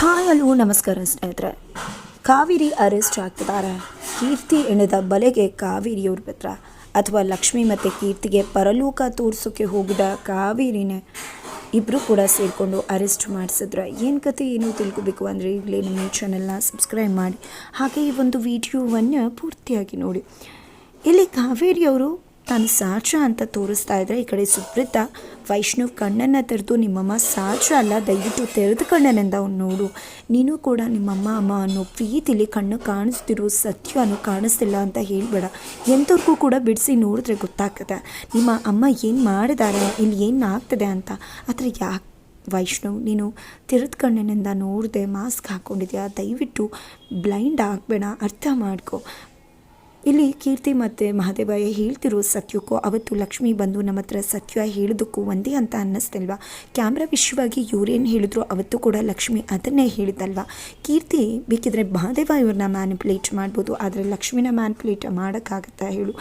Hi hello ನಮಸ್ಕಾರ ಸ್ನೇಹಿತರೆ. Kaveri arrest ಆಗ್ತಿದ್ದಾರೆ. ಕೀರ್ತಿ ಎಣೆದ ಬಲೆಗೆ ಕಾವೇರಿಯವ್ರ ಪತ್ರ ಅಥವಾ ಲಕ್ಷ್ಮಿ ಮತ್ತು ಕೀರ್ತಿಗೆ ಪರಲೋಕ ತೋರಿಸೋಕ್ಕೆ ಹೋಗಿದ ಕಾವೇರಿನೇ ಇಬ್ಬರು ಕೂಡ ಸೇರಿಕೊಂಡು ಅರೆಸ್ಟ್ ಮಾಡಿಸಿದ್ರೆ ಏನು ಕತೆ ಏನು ತಿಳ್ಕೊಬೇಕು ಅಂದರೆ ಈಗಲೇ ನಮ್ಮ ಈ ಚಾನಲ್ನ ಸಬ್ಸ್ಕ್ರೈಬ್ ಮಾಡಿ ಹಾಗೆ ಈ ಒಂದು ವಿಡಿಯೋವನ್ನು ಪೂರ್ತಿಯಾಗಿ ನೋಡಿ. ಇಲ್ಲಿ ಕಾವೇರಿಯವರು ತಾನು ಸಾಚ ಅಂತ ತೋರಿಸ್ತಾ ಇದ್ದರೆ, ಈ ಕಡೆ ಸುಪ್ರೀತಾ ವೈಷ್ಣವ್ ಕಣ್ಣನ್ನು ತೆರೆದು ನಿಮ್ಮಮ್ಮ ಸಾಚ ಅಲ್ಲ, ದಯವಿಟ್ಟು ತೆರೆದು ಕಣ್ಣನಿಂದ ಅವ್ನು ನೋಡು, ನೀನು ಕೂಡ ನಿಮ್ಮಮ್ಮ ಅಮ್ಮ ಅನ್ನೋ ಪ್ರೀತಿಲಿ ಕಣ್ಣು ಕಾಣಿಸ್ತಿರೋ ಸತ್ಯ ಅನ್ನೋ ಕಾಣಿಸ್ತಿಲ್ಲ ಅಂತ ಹೇಳಬೇಡ, ಎಂಥವ್ರಿಗೂ ಕೂಡ ಬಿಡಿಸಿ ನೋಡಿದ್ರೆ ಗೊತ್ತಾಗ್ತದೆ ನಿಮ್ಮ ಅಮ್ಮ ಏನು ಮಾಡಿದ್ದಾರೆ, ಇಲ್ಲಿ ಏನು ಆಗ್ತದೆ ಅಂತ. ಆದರೆ ಯಾಕೆ ವೈಷ್ಣವ್ ನೀನು ತೆರೆದ ಕಣ್ಣಿನಿಂದ ನೋಡಿದೆ, ಮಾಸ್ಕ್ ಹಾಕ್ಕೊಂಡಿದ್ಯಾ, ದಯವಿಟ್ಟು ಬ್ಲೈಂಡ್ ಆಗಬೇಡ, ಅರ್ಥ ಮಾಡ್ಕೊ. ಇಲ್ಲಿ ಕೀರ್ತಿ ಮತ್ತು ಮಹದೇವಯ್ಯ ಹೇಳ್ತಿರೋ ಸತ್ಯಕ್ಕೂ ಅವತ್ತು ಲಕ್ಷ್ಮಿ ಬಂದು ನಮ್ಮ ಹತ್ರ ಸತ್ಯ ಹೇಳಿದಕ್ಕೂ ಒಂದೇ ಅಂತ ಅನ್ನಿಸ್ತಿಲ್ವಾ? ಕ್ಯಾಮ್ರಾ ವಿಷಯವಾಗಿ ಇವರೇನು ಹೇಳಿದ್ರು ಅವತ್ತು ಕೂಡ ಲಕ್ಷ್ಮಿ ಅದನ್ನೇ ಹೇಳಿದ್ದಲ್ವ. ಕೀರ್ತಿ ಬೇಕಿದ್ರೆ ಮಹದೇವ ಇವ್ರನ್ನ ಮ್ಯಾನಿಪುಲೇಟ್ ಮಾಡ್ಬೋದು, ಆದರೆ ಲಕ್ಷ್ಮಿನ ಮ್ಯಾನಿಪುಲೇಟ್ ಮಾಡೋಕ್ಕಾಗತ್ತಾ ಹೇಳು?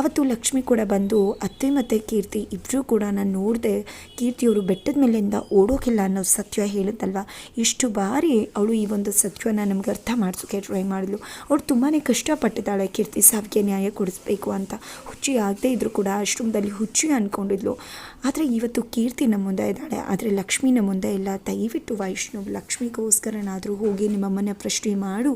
ಅವತ್ತು ಲಕ್ಷ್ಮಿ ಕೂಡ ಬಂದು ಅತ್ತೆ ಮತ್ತು ಕೀರ್ತಿ ಇಬ್ಬರೂ ಕೂಡ ನಾನು ನೋಡಿದೆ, ಕೀರ್ತಿಯವರು ಬೆಟ್ಟದ ಮೇಲಿಂದ ಓಡೋಕಿಲ್ಲ ಅನ್ನೋ ಸತ್ಯ ಹೇಳಿದ್ದಲ್ವ. ಇಷ್ಟು ಬಾರಿ ಅವಳು ಈ ಒಂದು ಸತ್ಯನ ನಮ್ಗೆ ಅರ್ಥ ಮಾಡಿಸೋಕೆ ಟ್ರೈ ಮಾಡಿದ್ಲು. ಅವಳು ತುಂಬಾ ಕಷ್ಟಪಟ್ಟಿದ್ದಾಳೆ ಕೀರ್ತಿ ಸಾವಿಗೆ ನ್ಯಾಯ ಕೊಡಿಸ್ಬೇಕು ಅಂತ. ಹುಚ್ಚಿ ಆಗದೆ ಇದ್ದರೂ ಕೂಡ ಆಶ್ರಮದಲ್ಲಿ ಹುಚ್ಚಿ ಅಂದ್ಕೊಂಡಿದ್ಲು. ಆದರೆ ಇವತ್ತು ಕೀರ್ತಿ ನಮ್ಮ ಮುಂದೆ ಇದ್ದಾಳೆ, ಆದರೆ ಲಕ್ಷ್ಮಿ ನಮ್ಮ ಮುಂದೆ ಇಲ್ಲ. ದಯವಿಟ್ಟು ವೈಷ್ಣವ್ ಲಕ್ಷ್ಮಿಗೋಸ್ಕರನಾದರೂ ಹೋಗಿ ನಿಮ್ಮಮ್ಮನ ಪ್ರಶ್ನೆ ಮಾಡು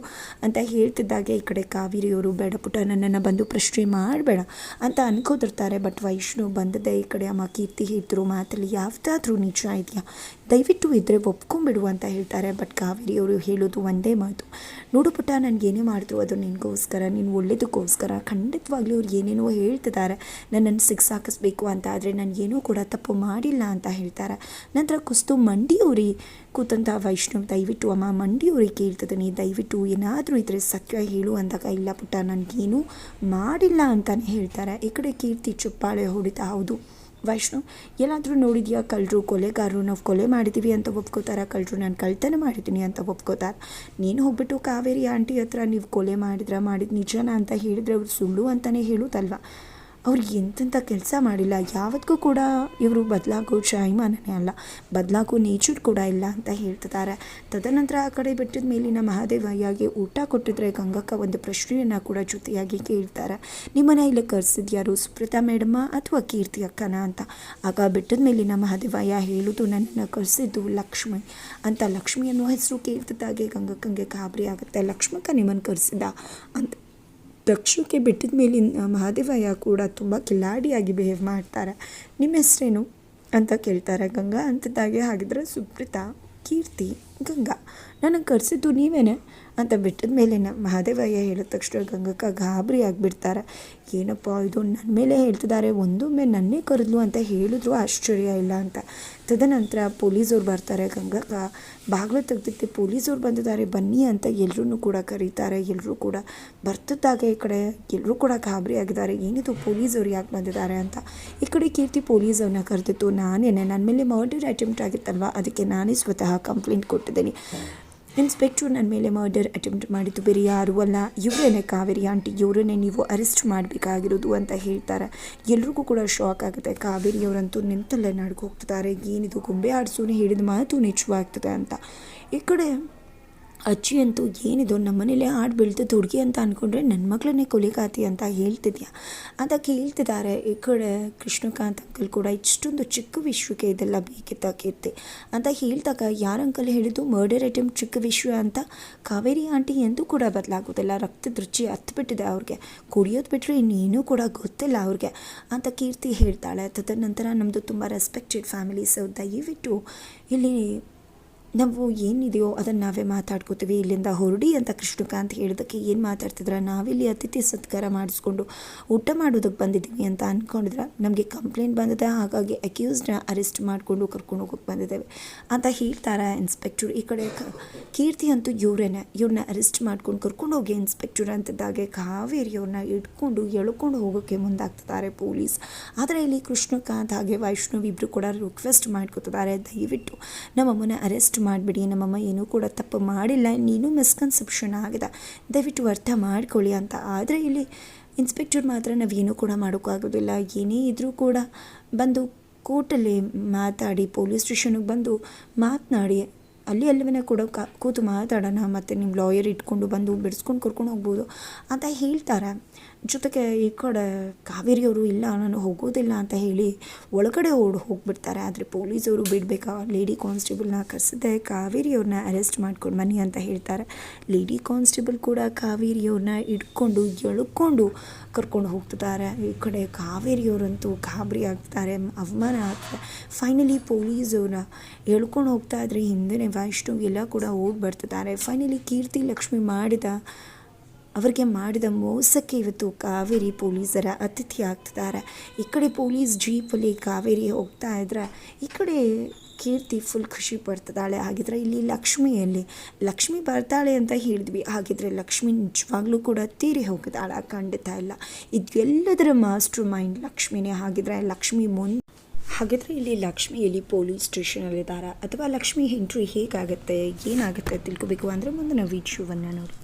ಅಂತ ಹೇಳ್ತಿದ್ದಾಗೆ ಈ ಕಡೆ ಕಾವೇರಿಯವರು ಬೇಡ ಪುಟ್ಟ ನನ್ನನ್ನು ಬಂದು ಪ್ರಶ್ನೆ ಮಾಡಬೇಡ ಅಂತ ಅನ್ಕೋತಿರ್ತಾರೆ. ಬಟ್ ವೈಷ್ಣವ್ ಬಂದದೆ ಈ ಕಡೆ ಅಮ್ಮ ಕೀರ್ತಿ ಹೇಳ್ತಿರೋ ಮಾತಲ್ಲಿ ಯಾವುದಾದ್ರೂ ನಿಜ ಇದೆಯಾ, ದಯವಿಟ್ಟು ಇದ್ದರೆ ಒಪ್ಕೊಂಬಿಡು ಅಂತ ಹೇಳ್ತಾರೆ. ಬಟ್ ಕಾವೇರಿಯವರು ಹೇಳೋದು ಒಂದೇ ಮಾತು, ನೋಡು ಪುಟ್ಟ ನನಗೇನೇ ಮಾಡಿದ್ರು ಅದು ನಿನಗೋಸ್ಕರ, ನೀನು ಒಳ್ಳೇದಕ್ಕೋಸ್ಕರ. ಖಂಡಿತವಾಗ್ಲೂ ಅವ್ರು ಏನೇನೋ ಹೇಳ್ತಿದ್ದಾರೆ ನನ್ನನ್ನು ಸಿಕ್ಸಾಕಿಸ್ಬೇಕು ಅಂತ, ಆದರೆ ನನಗೇನೂ ಕೂಡ ತಪ್ಪು ಮಾಡಿಲ್ಲ ಅಂತ ಹೇಳ್ತಾರೆ. ನಂತರ ಕುಸ್ತು ಮಂಡಿಯೂರಿ ಕೂತಂಥ ವೈಷ್ಣವ್ ದಯವಿಟ್ಟು ಅಮ್ಮ ಮಂಡಿಯೂರಿ ಕೇಳ್ತಿದ್ದೀನಿ, ದಯವಿಟ್ಟು ಏನಾದರೂ ಇದ್ರೆ ಸತ್ಯ ಹೇಳು ಅಂದಾಗ ಇಲ್ಲ ಪುಟ್ಟ ನನಗೇನೂ ಮಾಡಿಲ್ಲ ಅಂತಲೇ ಹೇಳ್ತಾರೆ. ಈ ಕಡೆ ಕೀರ್ತಿ ಚುಪ್ಪಾಳೆ ಹೊಡಿತಾ ಹೌದು ವೈಷ್ಣವ್ ಎಲ್ಲಾದರೂ ನೋಡಿದ್ಯಾ ಕಳ್ಳರು ಕೊಲೆಗಾರರು, ನಾವು ಕೊಲೆ ಮಾಡಿದ್ದೀವಿ ಅಂತ ಒಪ್ಕೋತಾರೆ, ಕಳ್ಳರು ನಾನು ಕಳ್ತನ ಮಾಡಿದ್ದೀನಿ ಅಂತ ಒಪ್ಕೋತಾರೆ. ನೀನು ಹೋಗ್ಬಿಟ್ಟು ಕಾವೇರಿ ಆಂಟಿ ಹತ್ರ ನೀವು ಕೊಲೆ ಮಾಡಿದ ನಿಜನಾ ಅಂತ ಹೇಳಿದರೆ ಅವ್ರು ಸುಳ್ಳು ಅಂತಲೇ ಹೇಳೋದಲ್ವ. ಅವ್ರಿಗೆ ಎಂತೆಂಥ ಕೆಲಸ ಮಾಡಿಲ್ಲ, ಯಾವತ್ತಿಗೂ ಕೂಡ ಇವರು ಬದಲಾಗೋ ಜಾಯಮಾನನೇ ಅಲ್ಲ, ಬದಲಾಗೋ ನೇಚರ್ ಕೂಡ ಇಲ್ಲ ಅಂತ ಹೇಳ್ತಿದ್ದಾರೆ. ತದನಂತರ ಆ ಕಡೆ ಬೆಟ್ಟದ ಮೇಲಿನ ಮಹಾದೇವಯ್ಯಗೆ ಊಟ ಕೊಟ್ಟಿದ್ರೆ ಗಂಗಕ್ಕ ಒಂದು ಪ್ರಶ್ನೆಯನ್ನು ಕೂಡ ಜೊತೆಯಾಗಿ ಕೇಳ್ತಾರೆ, ನಿಮ್ಮನೆ ಇಲ್ಲಿ ಕರೆಸಿದ್ಯಾರು ಸುಪ್ರೀತಾ ಮೇಡಮ್ಮ ಅಥವಾ ಕೀರ್ತಿ ಅಕ್ಕನ ಅಂತ. ಆಗ ಬೆಟ್ಟದ ಮೇಲಿನ ಮಹಾದೇವಯ್ಯ ಹೇಳೋದು ನನ್ನನ್ನು ಕರೆಸಿದ್ದು ಲಕ್ಷ್ಮಿ ಅಂತ. ಲಕ್ಷ್ಮಿ ಅನ್ನೋ ಹೆಸರು ಕೇಳ್ತಿದ್ದಾಗೆ ಗಂಗಕ್ಕಂಗೆ ಗಾಬರಿ ಆಗುತ್ತೆ. ಲಕ್ಷ್ಮಕ್ಕ ನಿಮ್ಮನ್ನು ಕರೆಸಿದ ಅಂತ ತಕ್ಷಣಕ್ಕೆ ಬೆಟ್ಟದ ಮೇಲಿನ ಮಹಾದೇವಯ್ಯ ಕೂಡ ತುಂಬ ಕಿಲಾಡಿಯಾಗಿ ಬಿಹೇವ್ ಮಾಡ್ತಾರೆ. ನಿಮ್ಮ ಹೆಸರೇನು ಅಂತ ಕೇಳ್ತಾರೆ. ಗಂಗಾ ಅಂತಿದ್ದಾಗೆ ಹಾಗಿದ್ರೆ ಸುಪ್ರೀತಾ ಕೀರ್ತಿ ಗಂಗಾ ನನಗೆ ಕರೆಸಿದ್ದು ನೀವೇನೆ ಅಂತ ಬೆಟ್ಟದ ಮೇಲಿನ ಮಹಾದೇವಯ್ಯ ಹೇಳಿದ ತಕ್ಷಣ ಗಂಗಕ್ಕ ಗಾಬರಿ ಆಗಿಬಿಡ್ತಾರೆ. ಏನಪ್ಪ ಇದು ನನ್ನ ಮೇಲೆ ಹೇಳ್ತಿದ್ದಾರೆ, ಒಂದೊಮ್ಮೆ ನನ್ನೇ ಕರೆದ್ಲು ಅಂತ ಹೇಳಿದ್ರು ಆಶ್ಚರ್ಯ ಇಲ್ಲ ಅಂತ. ತದನಂತರ ಪೊಲೀಸವ್ರು ಬರ್ತಾರೆ. ಗಂಗಕ್ಕ ಬಾಗಿಲು ತೆಗ್ದಿತ್ತು, ಪೊಲೀಸವ್ರು ಬಂದಿದ್ದಾರೆ ಬನ್ನಿ ಅಂತ ಎಲ್ಲರೂ ಕೂಡ ಕರೀತಾರೆ. ಎಲ್ಲರೂ ಕೂಡ ಬರ್ತಿದ್ದಾಗ ಈ ಕಡೆ ಎಲ್ಲರೂ ಕೂಡ ಗಾಬರಿ ಆಗಿದ್ದಾರೆ, ಏನಿದು ಪೊಲೀಸವ್ರು ಯಾಕೆ ಬಂದಿದ್ದಾರೆ ಅಂತ. ಈ ಕಡೆ ಕೀರ್ತಿ ಪೊಲೀಸವ್ರನ್ನ ಕರೆದಿತ್ತು, ನಾನೇನೆ ನನ್ನ ಮೇಲೆ ಮರ್ಡರ್ ಅಟೆಂಪ್ಟ್ ಆಗಿತ್ತಲ್ವ, ಅದಕ್ಕೆ ನಾನೇ ಸ್ವತಃ ಕಂಪ್ಲೇಂಟ್ ಕೊಟ್ಟಿದ್ದೀನಿ. ಇನ್ಸ್ಪೆಕ್ಟ್ರು ನನ್ನ ಮೇಲೆ ಮರ್ಡರ್ ಅಟೆಂಪ್ಟ್ ಮಾಡಿದ್ದು ಬೇರೆ ಯಾರೂ ಅಲ್ಲ, ಇವರೇನೆ ಕಾವೇರಿ ಆಂಟಿ, ಇವರನ್ನೇ ನೀವು ಅರೆಸ್ಟ್ ಮಾಡಬೇಕಾಗಿರೋದು ಅಂತ ಹೇಳ್ತಾರೆ. ಎಲ್ರಿಗೂ ಕೂಡ ಶಾಕ್ ಆಗುತ್ತೆ. ಕಾವೇರಿಯವರಂತೂ ನಿಂತಲ್ಲೇ ನಡ್ಕೋಗ್ತಿದ್ದಾರೆ, ಏನಿದು ಗೊಂಬೆ ಆಡಿಸೋನು ಹೇಳಿದ ಮಾತು ನಿಜವಾಗ್ತದೆ ಅಂತ. ಈ ಕಡೆ ಅಜ್ಜಿ ಅಂತೂ ಏನಿದು ನಮ್ಮನೇಲೆ ಆಡು ಬೆಳೆದು ಹುಡುಗಿ ಅಂತ ಅಂದ್ಕೊಂಡ್ರೆ ನನ್ನ ಮಗಳನ್ನೇ ಕೊಲೆಗಾತಿ ಅಂತ ಹೇಳ್ತಿದ್ಯಾ ಅಂತ ಕೇಳ್ತಿದ್ದಾರೆ. ಈ ಕಡೆ ಕೃಷ್ಣಕಾಂತ್ ಅಂಕಲ್ ಕೂಡ ಇಷ್ಟೊಂದು ಚಿಕ್ಕ ವಿಷಯಕ್ಕೆ ಇದೆಲ್ಲ ಬೇಕಿತ್ತ ಕೀರ್ತಿ ಅಂತ ಹೇಳಿದಾಗ ಯಾರು ಅಂಕಲ್ ಹೇಳಿದ್ದು ಮರ್ಡರ್ ಅಟೆಂಪ್ಟ್ ಚಿಕ್ಕ ವಿಷಯ ಅಂತ. ಕಾವೇರಿ ಆಂಟಿ ಎಂದೂ ಕೂಡ ಬದಲಾಗೋದಿಲ್ಲ, ರಕ್ತದ ರುಚಿ ಹತ್ಬಿಟ್ಟಿದೆ ಅವ್ರಿಗೆ, ಕುಡಿಯೋದು ಬಿಟ್ಟರೆ ಇನ್ನೇನೂ ಕೂಡ ಗೊತ್ತಿಲ್ಲ ಅವ್ರಿಗೆ ಅಂತ ಕೀರ್ತಿ ಹೇಳ್ತಾಳೆ. ತದನಂತರ ನಮ್ಮದು ತುಂಬ ರೆಸ್ಪೆಕ್ಟೆಡ್ ಫ್ಯಾಮಿಲಿ, ಸೊ ದಯವಿಟ್ಟು ಇಲ್ಲಿ ನಾವು ಏನಿದೆಯೋ ಅದನ್ನು ನಾವೇ ಮಾತಾಡ್ಕೋತೀವಿ, ಇಲ್ಲಿಂದ ಹೊರಡಿ ಅಂತ ಕೃಷ್ಣಕಾಂತ್ ಹೇಳಿದ್ದಕ್ಕೆ ಏನು ಮಾತಾಡ್ತಿದ್ರೆ, ನಾವಿಲ್ಲಿ ಅತಿಥಿ ಸತ್ಕಾರ ಮಾಡಿಸ್ಕೊಂಡು ಊಟ ಮಾಡೋದಕ್ಕೆ ಬಂದಿದ್ದೀವಿ ಅಂತ ಅಂದ್ಕೊಂಡಿದ್ರೆ ನಮಗೆ ಕಂಪ್ಲೇಂಟ್ ಬಂದಿದೆ, ಹಾಗಾಗಿ ಅಕ್ಯೂಸ್ಡ್ನ ಅರೆಸ್ಟ್ ಮಾಡಿಕೊಂಡು ಕರ್ಕೊಂಡು ಹೋಗೋಕ್ಕೆ ಬಂದಿದ್ದೇವೆ ಅಂತ ಹೇಳ್ತಾರೆ ಇನ್ಸ್ಪೆಕ್ಟರ್. ಈ ಕಡೆ ಕೀರ್ತಿ ಅಂತೂ ಇವ್ರನ್ನ ಅರೆಸ್ಟ್ ಮಾಡ್ಕೊಂಡು ಕರ್ಕೊಂಡು ಹೋಗಿ ಇನ್ಸ್ಪೆಕ್ಟರ್ ಅಂತಿದ್ದಾಗೆ ಕಾವೇರಿಯವ್ರನ್ನ ಇಟ್ಕೊಂಡು ಎಳ್ಕೊಂಡು ಹೋಗೋಕ್ಕೆ ಮುಂದಾಗ್ತಿದ್ದಾರೆ ಪೊಲೀಸ್. ಆದರೆ ಇಲ್ಲಿ ಕೃಷ್ಣಕಾಂತ್ ಹಾಗೆ ವೈಷ್ಣವ್ ಇಬ್ಬರು ಕೂಡ ರಿಕ್ವೆಸ್ಟ್ ಮಾಡ್ಕೋತಿದ್ದಾರೆ, ದಯವಿಟ್ಟು ನಮ್ಮಮ್ಮನ ಅರೆಸ್ಟ್ ಮಾಡಿಬಿಡಿ, ನಮ್ಮಮ್ಮ ಏನೂ ಕೂಡ ತಪ್ಪು ಮಾಡಿಲ್ಲ, ನೀನು ಮಿಸ್ಕನ್ಸೆಪ್ಷನ್ ಆಗಿದೆ, ದಯವಿಟ್ಟು ಅರ್ಥ ಮಾಡ್ಕೊಳ್ಳಿ ಅಂತ. ಆದರೆ ಇಲ್ಲಿ ಇನ್ಸ್ಪೆಕ್ಟರ್ ಮಾತ್ರ ನಾವೇನೂ ಕೂಡ ಮಾಡೋಕ್ಕಾಗೋದಿಲ್ಲ, ಏನೇ ಇದ್ದರೂ ಕೂಡ ಬಂದು ಕೋರ್ಟಲ್ಲಿ ಮಾತಾಡಿ, ಪೊಲೀಸ್ ಸ್ಟೇಷನ್ಗೆ ಬಂದು ಮಾತನಾಡಿ ಅಲ್ಲಿವೇ ಕೂಡ ಕೂತು ಮಾತಾಡೋಣ, ಮತ್ತು ನಿಮ್ಮ ಲಾಯರ್ ಇಟ್ಕೊಂಡು ಬಂದು ಬಿಡಿಸ್ಕೊಂಡು ಕರ್ಕೊಂಡು ಹೋಗ್ಬೋದು ಅಂತ ಹೇಳ್ತಾರೆ. ಜೊತೆಗೆ ಈ ಕಡೆ ಕಾವೇರಿಯವರು ಇಲ್ಲ ನಾನು ಹೋಗೋದಿಲ್ಲ ಅಂತ ಹೇಳಿ ಒಳಗಡೆ ಹೋಗ್ಬಿಡ್ತಾರೆ. ಆದರೆ ಪೊಲೀಸವರು ಬಿಡಬೇಕಾ, ಲೇಡಿ ಕಾನ್ಸ್ಟೇಬಲ್ನ ಕರೆಸದೆ ಕಾವೇರಿಯವ್ರನ್ನ ಅರೆಸ್ಟ್ ಮಾಡ್ಕೊಂಡು ಬನ್ನಿ ಅಂತ ಹೇಳ್ತಾರೆ. ಲೇಡಿ ಕಾನ್ಸ್ಟೇಬಲ್ ಕೂಡ ಕಾವೇರಿಯವ್ರನ್ನ ಇಟ್ಕೊಂಡು ಎಳ್ಕೊಂಡು ಕರ್ಕೊಂಡು ಹೋಗ್ತಿದ್ದಾರೆ. ಈ ಕಡೆ ಕಾವೇರಿಯವರಂತೂ ಗಾಬರಿ ಆಗ್ತಾರೆ, ಅವಮಾನ ಆಗ್ತಾರೆ. ಫೈನಲಿ ಪೊಲೀಸವ್ರನ್ನ ಎಳ್ಕೊಂಡು ಹೋಗ್ತಾ ಇದ್ರೆ ಹಿಂದೆ ವೈಷ್ಣವ್ ಎಲ್ಲ ಕೂಡ ಓಡಿ ಬರ್ತಿದ್ದಾರೆ. ಫೈನಲಿ ಕೀರ್ತಿ ಲಕ್ಷ್ಮಿ ಅವರಿಗೆ ಮಾಡಿದ ಮೋಸಕ್ಕೆ ಇವತ್ತು ಕಾವೇರಿ ಪೊಲೀಸರ ಅತಿಥಿ ಆಗ್ತಿದ್ದಾರೆ. ಈ ಕಡೆ ಪೊಲೀಸ್ ಜೀಪಲ್ಲಿ ಕಾವೇರಿ ಹೋಗ್ತಾ ಇದ್ರೆ ಈ ಕಡೆ ಕೀರ್ತಿ ಫುಲ್ ಖುಷಿ ಪಡ್ತಿದ್ದಾಳೆ. ಹಾಗಿದ್ರೆ ಇಲ್ಲಿ ಲಕ್ಷ್ಮಿ ಬರ್ತಾಳೆ ಅಂತ ಹೇಳಿದ್ವಿ, ಹಾಗಿದ್ರೆ ಲಕ್ಷ್ಮಿ ನಿಜವಾಗ್ಲೂ ಕೂಡ ತೀರಿ ಹೋಗಿದ್ದಾಳ? ಖಂಡಿತ ಇಲ್ಲ, ಇದೆಲ್ಲದರ ಮಾಸ್ಟರ್ ಮೈಂಡ್ ಲಕ್ಷ್ಮಿನೇ. ಹಾಗಿದ್ರೆ ಇಲ್ಲಿ ಲಕ್ಷ್ಮಿ ಇಲ್ಲಿ ಪೊಲೀಸ್ ಸ್ಟೇಷನಲ್ಲಿದ್ದಾರಾ ಅಥವಾ ಲಕ್ಷ್ಮಿ ಎಂಟ್ರಿ ಹೇಗಾಗುತ್ತೆ ಏನಾಗುತ್ತೆ ತಿಳ್ಕೊಬೇಕು ಅಂದರೆ ಮುಂದಿನ ವಿಡಿಯೋವನ್ನು ನೋಡಿ.